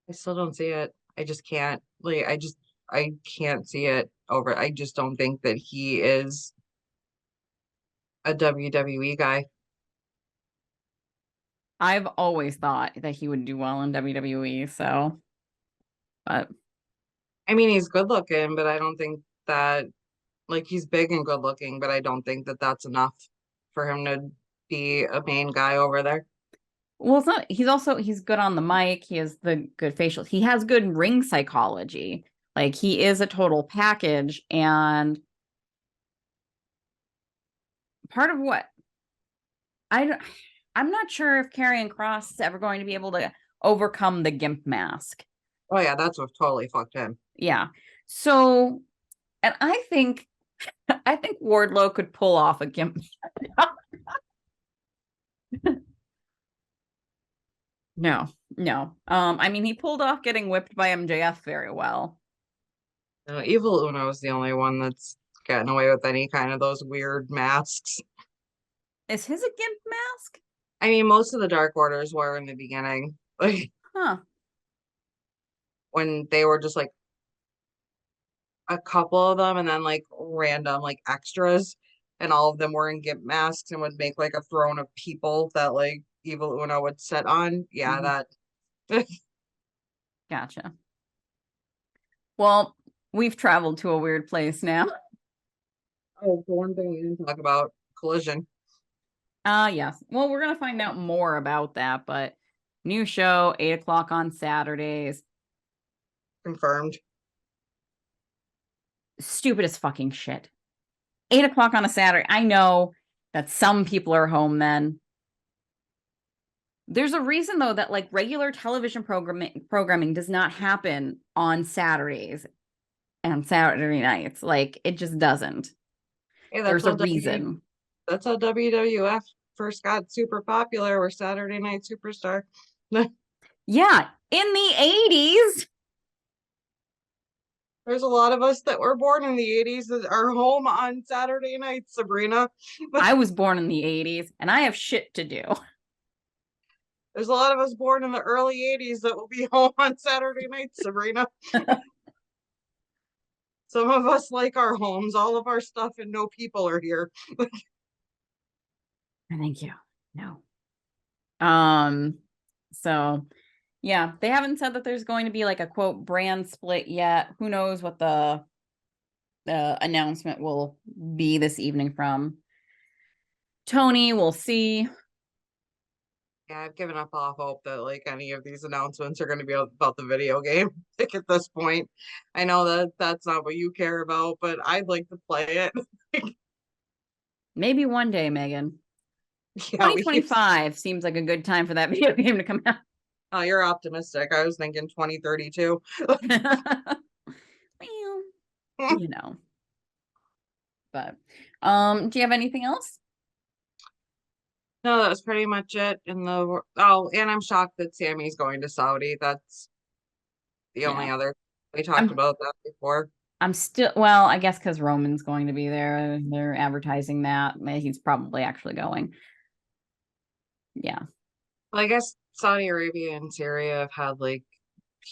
I still don't see it. I just can't. I can't see it over. I just don't think that he is a WWE guy. I've always thought that he would do well in WWE, so but I mean, he's good looking, but I don't think that like he's big and good looking, but I don't think that that's enough for him to be a main guy over there. well, it's not he's good on the mic, he has the good facial, he has good ring psychology. Like he is a total package, and part of what I don't, I'm not sure if Karrion Kross is ever going to be able to overcome the gimp mask. Oh yeah, that's what totally fucked him. Yeah. So, and I think Wardlow could pull off a gimp. No, no. I mean, he pulled off getting whipped by MJF very well. Evil Uno is the only one that's getting away with any kind of those weird masks. Is his a gimp mask? I mean, most of the Dark Orders were in the beginning, like Huh. when they were just like a couple of them and then like random like extras, and all of them were in gimp masks and would make like a throne of people that like Evil Uno would sit on. Yeah, Mhm. that. Gotcha. Well, we've traveled to a weird place now. Oh, the one thing we didn't talk about, Collision. Yes. Well, we're gonna find out more about that, but new show, 8 o'clock on Saturdays. Confirmed. Stupid as fucking shit. 8 o'clock on a Saturday. I know that some people are home then. There's a reason though that like regular television programming does not happen on Saturdays and Saturday nights. Like it just doesn't. Hey, There's a reason. that's how WWF first got super popular, or Saturday Night Superstar. Yeah, in the 80s. There's a lot of us that were born in the 80s that are home on Saturday nights, Sabrina. I was born in the 80s and I have shit to do. There's a lot of us born in the early 80s that will be home on Saturday nights, Sabrina. Some of us like our homes, all of our stuff, and no people are here. Thank you. No. Um, so yeah, they haven't said that there's going to be like a quote brand split yet. Who knows what the announcement will be this evening from Tony. We'll see. Yeah, I've given up all hope that like any of these announcements are going to be about the video game like at this point. I know that that's not what you care about, but I'd like to play it. Maybe one day, Megan. Yeah, we keep. 2025 seems like a good time for that video game to come out. Oh, you're optimistic. I was thinking 2032. Well, you know. But do you have anything else? No, that was pretty much it. Oh, and I'm shocked that Sammy's going to Saudi. That's the Yeah. only other. We talked I'm about that before. I'm still, well, I guess because Roman's going to be there. They're advertising that. He's probably actually going. Yeah. Well, I guess Saudi Arabia and Syria have had like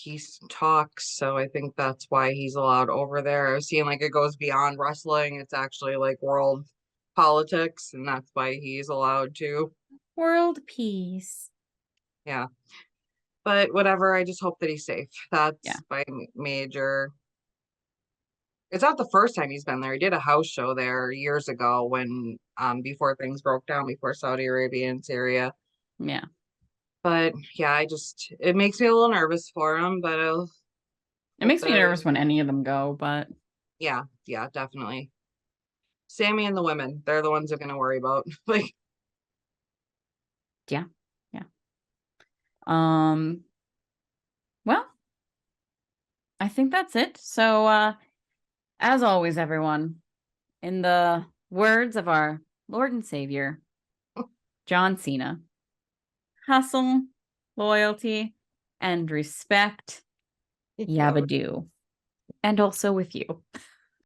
peace talks, so I think that's why he's allowed over there. I was seeing like it goes beyond wrestling. It's actually like world politics, and that's why he's allowed to. World peace. Yeah. But whatever, I just hope that he's safe. Yeah. That's my major. It's not the first time he's been there. He did a house show there years ago when before things broke down before Saudi Arabia and Syria. Yeah. But yeah, it makes me a little nervous for him, but I'll It hope makes me that nervous when any of them go, but yeah, yeah, definitely. Sammy and the women, they're the ones I'm gonna worry about. Like, yeah. Yeah. Um I think that's it. So, as always, everyone, in the words of our Lord and Savior, John Cena, hustle, loyalty, and respect, Yeah. yabba do. And also with you.